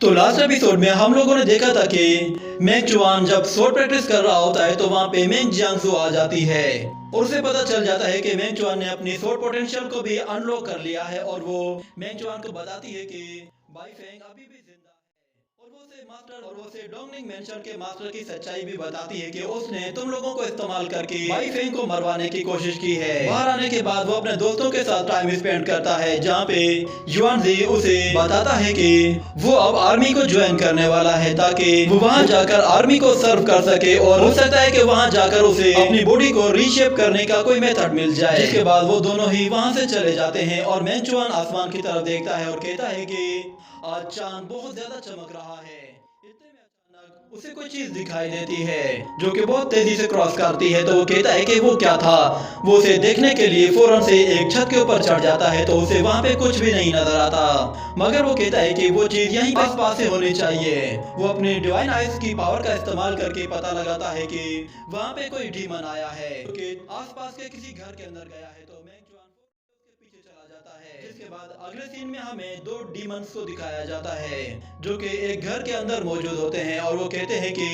तो last episode में हम लोगों ने देखा था कि मेंग चुआन जब स्वॉर्ड प्रैक्टिस कर रहा होता है तो वहाँ पे मेंग जियांगसू आ जाती है और उसे पता चल जाता है कि मेंग चुआन ने अपनी स्वॉर्ड पोटेंशियल को भी अनलॉक कर लिया है और वो मेंग चुआन को बताती है कि बाई फेंग अभी भी जिंदा है और वो से डोंगनिंग मेंशन के मास्टर की सच्चाई भी बताती है कि उसने तुम लोगों को इस्तेमाल करके बाई फेंग को मरवाने की कोशिश की है। बाहर आने के बाद वो अपने दोस्तों के साथ टाइम स्पेंड करता है जहाँ पे युआनजी उसे बताता है कि वो अब आर्मी को ज्वाइन करने वाला है ताकि वो वहाँ जाकर आर्मी को सर्व कर सके और हो सकता है कि वहाँ जाकर उसे अपनी बॉडी को रीशेप करने का कोई मेथड मिल जाए। जिसके बाद वो दोनों ही वहाँ से चले जाते हैं और मेंग चुआन आसमान की तरफ देखता है और कहता है कि आज चांद बहुत ज्यादा चमक रहा है। इतने में अचानक उसे कोई चीज दिखाई देती है जो कि बहुत तेजी से क्रॉस करती है तो वो कहता है कि वो क्या था। वो उसे देखने के लिए फौरन से एक छत के ऊपर चढ़ जाता है तो उसे वहाँ पे कुछ भी नहीं नजर आता, मगर वो कहता है कि वो चीज यहीं आसपास से होनी चाहिए। वो अपनी डिवाइन आइज की पावर का इस्तेमाल करके पता लगाता है कि वहाँ पे कोई डीमन आया है क्योंकि आसपास के किसी घर के अंदर गया है। तो मेंग चुआन उसके पीछे चला जाता है। जिसके बाद अगले सीन में हमें दो डीमंस को दिखाया जाता है जो कि एक घर के अंदर मौजूद होते हैं और वो कहते हैं कि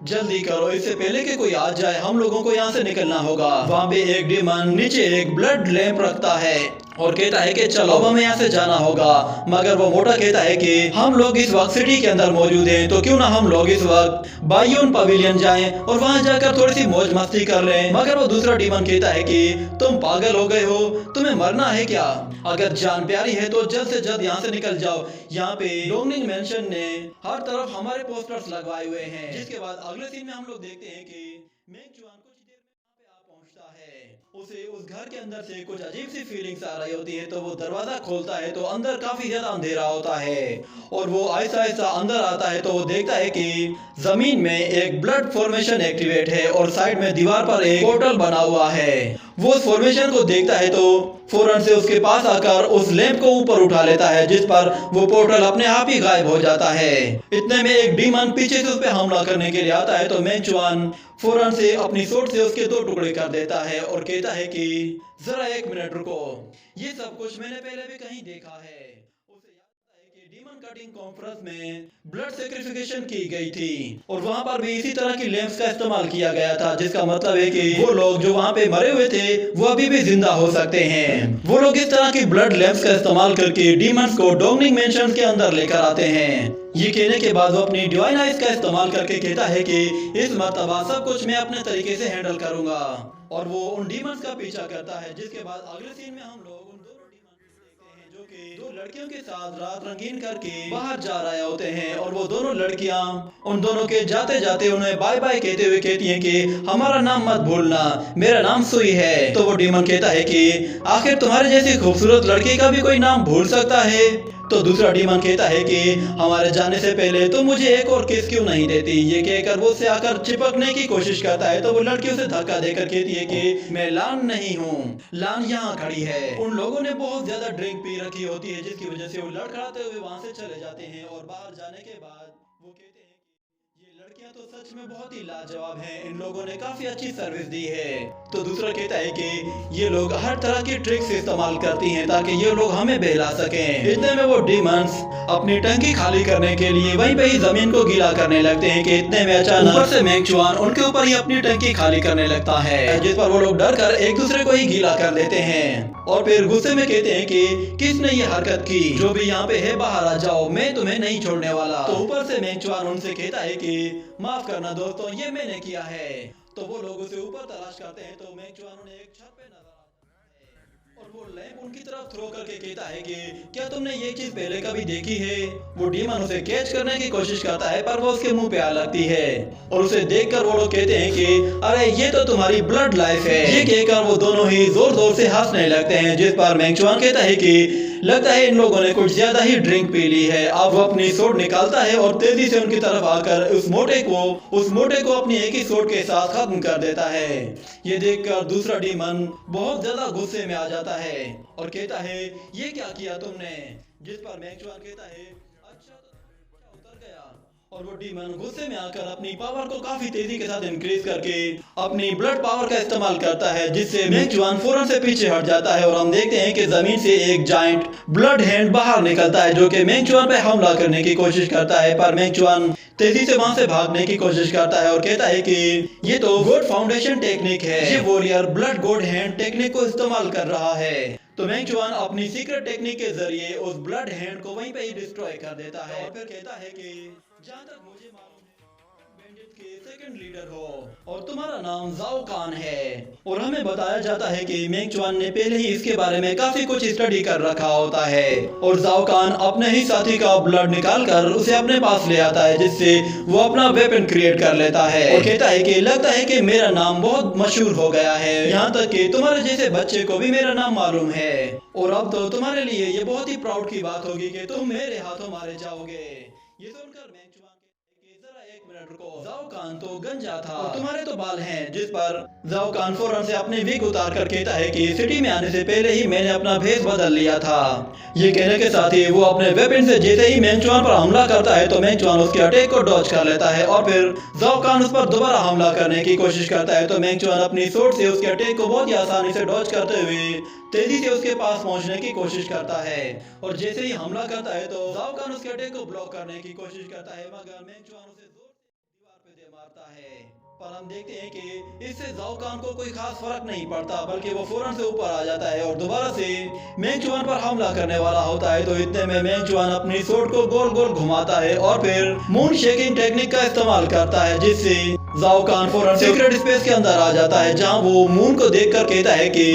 जल्दी करो इससे पहले कि कोई आ जाए, हम लोगों को यहाँ से निकलना होगा। वहाँ पे एक डीमन नीचे एक ब्लड लैंप रखता है और कहता है कि चलो अब हमें यहाँ से जाना होगा, मगर वो मोटा कहता है कि हम लोग इस वक्त सिटी के अंदर मौजूद हैं तो क्यों ना हम लोग इस वक्त बायून पवेलियन जाएं और वहाँ जाकर थोड़ी सी मौज मस्ती कर लें। मगर वो दूसरा डीमन कहता है कि तुम पागल हो गए हो, तुम्हें मरना है क्या? अगर जान प्यारी है तो जल्द से जल्द यहाँ से निकल जाओ। यहाँ पे डोंगनिंग मेंशन ने हर तरफ हमारे पोस्टर्स लगवाए हुए हैं। जिसके बाद अगले सीन में हम लोग देखते हैं कि मेंग चुआन कुछ देर में वहाँ पे आ पहुंचता है। उसे उस घर के अंदर से कुछ अजीब सी फीलिंग्स आ रही होती है तो वो दरवाजा खोलता है तो अंदर काफी ज्यादा अंधेरा होता है और वो ऐसा ऐसा अंदर आता है तो वो देखता है कि जमीन में एक ब्लड फॉर्मेशन एक्टिवेट है और साइड में दीवार पर एक पोर्टल बना हुआ है। वो उस फॉर्मेशन को देखता है तो फौरन से उसके पास आकर उस लैंप को ऊपर उठा लेता है जिस पर वो पोर्टल अपने आप ही गायब हो जाता है। इतने में एक डीमन पीछे से उस पर हमला करने के लिए आता है तो मेंग चुआन फौरन से अपनी सोट से उसके दो टुकड़े कर देता है और कहता है कि जरा एक मिनट रुको, ये सब कुछ मैंने पहले भी कहीं देखा है। उसे याद आता है कि डीमन कटिंग कॉन्फ्रेंस में ब्लड सैक्रिफिकेशन की गई थी और वहां पर भी इसी तरह की लैंप्स का इस्तेमाल किया गया था, जिसका मतलब है कि वो लोग जो वहां पे मरे हुए थे वो अभी भी जिंदा हो सकते हैं। वो लोग इस तरह की ब्लड लैंप्स का इस्तेमाल करके डीमंस को डोंगनिंग मेंशन के अंदर लेकर आते हैं। ये कहने के बाद वो अपनी डिवाइन आइज का इस्तेमाल करके कहता है कि इस मर्तबा सब कुछ मैं अपने तरीके से हैंडल करूंगा और वो उन डीमंस का पीछा करता है। जिसके बाद अगले सीन में हम लोग उन दोनों डीमंस को देखते हैं जो कि दो लड़कियों के साथ रात रंगीन करके बाहर जा रहे होते हैं और वो दोनों लड़कियां उन दोनों के जाते जाते उन्हें बाय बाय कहते हुए कहती हैं कि हमारा नाम मत भूलना, मेरा नाम सुई है। तो वो डीमन कहता है कि आखिर तुम्हारे जैसी खूबसूरत लड़की का भी कोई नाम भूल सकता है? तो दूसरा डीमन कहता है कि हमारे जाने से पहले तुम मुझे एक और किस क्यों नहीं देती। ये कहकर वो उससे आकर चिपकने की कोशिश करता है तो वो लड़की उसे धक्का देकर कहती है कि मैं लान नहीं हूँ, लान यहाँ खड़ी है। उन लोगों ने बहुत ज्यादा ड्रिंक पी रखी होती है जिसकी वजह से वो लड़खड़ाते हुए वहां से चले जाते हैं और बाहर जाने के बाद वो कहते हैं कि ये लड़कियां तो सच में बहुत ही लाजवाब हैं, इन लोगों ने काफी अच्छी सर्विस दी है। तो दूसरा कहता है कि ये लोग हर तरह की ट्रिक्स इस्तेमाल करती हैं ताकि ये लोग हमें बहला सकें। इतने में वो डीमंस अपनी टंकी खाली करने के लिए वहीं पे ही जमीन को गीला करने लगते हैं कि इतने में अचानक ऊपर से मेंग चुआन उनके ऊपर ही अपनी टंकी खाली करने लगता है, जिस पर वो लोग डर कर एक दूसरे को ही गीला कर देते हैं और फिर गुस्से में कहते हैं कि किसने ये हरकत की, जो भी यहाँ पे है बाहर आ जाओ, मैं तुम्हें नहीं छोड़ने वाला। तो ऊपर से मेंग चुआन उनसे कहता है कि माफ करना दोस्तों, ये मैंने किया है। तो वो लोग उसे ऊपर तलाश करते हैं तो मेंग चुआन उन्हें एक छत पे नजर आता है और वो लैंप उनकी तरफ थ्रो करके कहता है कि क्या तुमने ये चीज पहले कभी देखी है? वो डीमन उसे कैच करने की कोशिश करता है पर वो उसके मुंह पे आ लगती है और उसे देखकर वो लोग कहते हैं कि अरे ये तो तुम्हारी ब्लड लाइफ है। ये कहकर वो दोनों ही जोर जोर से हंसने लगते हैं, जिस पर मेंग चुआन कहता है कि लगता है इन लोगों ने कुछ ज्यादा ही ड्रिंक पी ली है। अब वो अपनी सोट निकालता है और तेजी से उनकी तरफ आकर उस मोटे को अपनी एक ही सोट के साथ खत्म कर देता है। ये देखकर दूसरा डीमन बहुत ज्यादा गुस्से में आ जाता है और कहता है ये क्या किया तुमने? जिस पर मेंग चुआन कहता है अच्छा तो उतर गया और वो डीमन गुस्से में आकर अपनी पावर को काफी तेजी के साथ इंक्रीज करके अपनी ब्लड पावर का इस्तेमाल करता है, जिससे मेंग चुआन फौरन से पीछे हट जाता है और हम देखते हैं कि जमीन से एक जायंट ब्लड हैंड बाहर निकलता है जो कि मेंग चुआन पे हमला करने की कोशिश करता है। पर मेंग चुआन तेजी से वहां से भागने की कोशिश करता है और कहता है कि ये तो गॉड फाउंडेशन टेक्निक है, ये warrior blood God hand technique को इस्तेमाल कर रहा है। तो मेंग चुआन अपनी सीक्रेट टेक्निक के जरिए उस ब्लड हैंड को वहीं पे ही डिस्ट्रॉय कर देता है और फिर कहता है कि जहाँ तक मुझे मालूम है बैंडिट के सेकंड लीडर हो और तुम्हारा नाम जाओ कान है। और हमें बताया जाता है कि मेंग चुआन ने पहले ही इसके बारे में काफी कुछ स्टडी कर रखा होता है और जाओ कान अपने ही साथी का ब्लड निकाल कर उसे अपने पास ले आता है, जिससे वो अपना वेपन क्रिएट कर लेता है और कहता है कि लगता है कि मेरा नाम बहुत मशहूर हो गया है, यहाँ तक कि तुम्हारे जैसे बच्चे को भी मेरा नाम मालूम है और अब तो तुम्हारे लिए ये बहुत ही प्राउड की बात होगी कि तुम मेरे हाथों मारे जाओगे। ये सुनकर मेंग चुआन जरा एक मिनट रुको, जाओ कान तो गंजा था और तुम्हारे तो बाल हैं, जिस पर जाओ कान फौरन से अपने विग उतार कर कहता है कि सिटी में आने से पहले ही मैंने अपना भेष बदल लिया था। ये कहने के साथ ही वो अपने वेपन से जैसे ही मेंग चुआन पर हमला करता है तो मेंग चुआन उसके अटैक को डॉज कर लेता है और फिर जाओ कान उस पर दोबारा हमला करने की कोशिश करता है तो मेंग चुआन अपनी सोर्ड से उसके अटैक को बहुत ही आसानी से डॉज करते हुए तेजी से उसके पास पहुंचने की कोशिश करता है और जैसे ही हमला करता है तो जाओ कान उसके अटैक को ब्लॉक करने की कोशिश करता है, मगर मेंग चुआन उसे जोर से दीवार पे दे मारता है। पर हम देखते हैं कि इससे जाओ कान को कोई खास फर्क नहीं पड़ता, बल्कि वो फौरन से ऊपर आ जाता है और दोबारा से मेंग चुआन पर हमला करने वाला होता है। तो इतने में मेंग चुआन अपनी सोर्ड को गोल गोल घुमाता है और फिर मून शेकिंग टेक्निक का इस्तेमाल करता है, जिससे जाओ कान फौरन सीक्रेट स्पेस के अंदर आ जाता है, जहां वो मून को देखकर कहता है कि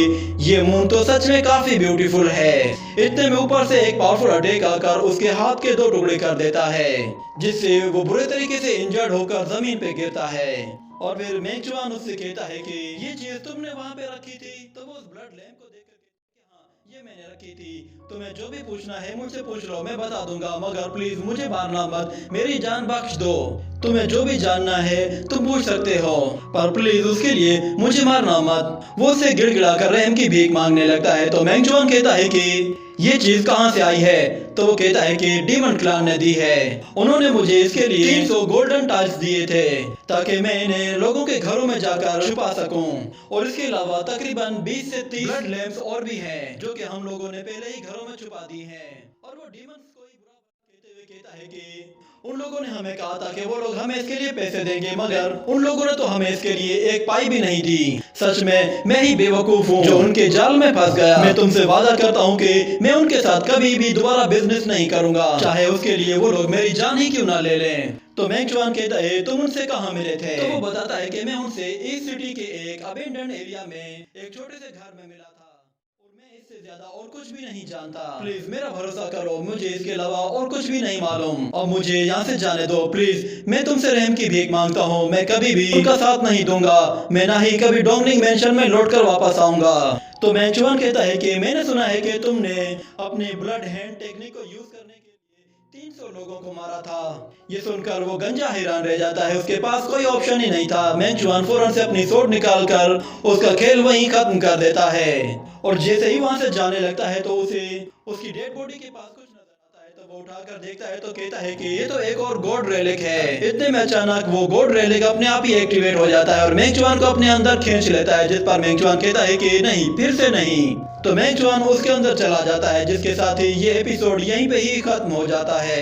ये मून तो सच में काफी ब्यूटीफुल है। इतने में ऊपर से एक पावरफुल अटैक आकर उसके हाथ के 2 टुकड़े कर देता है, जिससे वो बुरे तरीके से इंजर्ड होकर जमीन पे गिरता है और फिर मेंग चुआन उससे कहता है कि ये चीज तुमने वहां पे रखी थी। तो वो उस ब्लड लैंप को देखकर हाँ ये मैंने रखी थी, तुम्हें जो भी पूछना है मुझसे पूछ लो, मैं बता दूंगा, मगर प्लीज मुझे मारना मत, मेरी जान बख्श दो। तुम्हें जो भी जानना है तुम पूछ सकते हो, पर प्लीज उसके लिए मुझे मारना मत। वो उससे गिड़गिड़ा कर रहम की भीख मांगने लगता है। तो मेंग चुआन कहता है कि ये चीज कहाँ से आई है? तो वो कहता है कि डीमन क्लान ने दी है, उन्होंने मुझे इसके लिए 300 गोल्डन टाइल्स दिए थे ताकि मैं इन्हें लोगों के घरों में जाकर छुपा सकूं। और इसके अलावा तकरीबन 20 से 30 ब्लड लैंप्स और भी हैं जो कि हम लोगों ने पहले ही घरों में छुपा दी हैं। और वो डीमंस को ही बुरा कहते हुए कहता है कि उन लोगों ने हमें कहा था कि वो लोग हमें इसके लिए पैसे देंगे, मगर उन लोगों ने तो हमें इसके लिए एक पाई भी नहीं दी। सच में मैं ही बेवकूफ हूँ जो उनके जाल में फंस गया। मैं तुमसे वादा करता हूँ कि मैं उनके साथ कभी भी दोबारा बिजनेस नहीं करूंगा, चाहे उसके लिए वो लोग मेरी जान ही क्यों ना ले लें। तो मेंग चुआन कहता है तुम उनसे कहाँ मिले थे? तो वो बताता है कि मैं उनसे इस सिटी के एक अबेंडन एरिया में एक छोटे से घर में मिला था और मैं इससे ज्यादा और कुछ भी नहीं जानता। प्लीज मेरा भरोसा करो, मुझे इसके अलावा और कुछ भी नहीं मालूम और मुझे यहाँ से जाने दो प्लीज। मैं तुमसे रहम की भीख मांगता हूँ, मैं कभी भी उनका साथ नहीं दूंगा, मैं ना ही कभी डोंगनिंग मेंशन में लौट कर वापस आऊंगा। तो मेंग चुआन कहता है कि मैंने सुना है कि तुमने अपने ब्लड हैंड टेक्निक को यूज करने के लिए 300 लोगों को मारा था। ये सुनकर वो गंजा हैरान रह जाता है, उसके पास कोई ऑप्शन ही नहीं था। मेंग चुआन फौरन से अपनी सोर्ड निकालकर उसका खेल वहीं खत्म कर देता है और जैसे ही वहां से जाने लगता है तो उसे उसकी डेड बॉडी के पास कुछ नजर आता है। तो वो उठाकर देखता है तो कहता है कि ये तो एक और गॉड रेलिक है। इतने में अचानक वो गॉड रेलिक अपने आप ही एक्टिवेट हो जाता है और मेंग चुआन को अपने अंदर खींच लेता है, जिस पर मेंग चुआन कहता है कि नहीं, फिर से नहीं। तो मेंग चुआन उसके अंदर चला जाता है, जिसके साथ ही ये एपिसोड यहीं पे ही खत्म हो जाता है।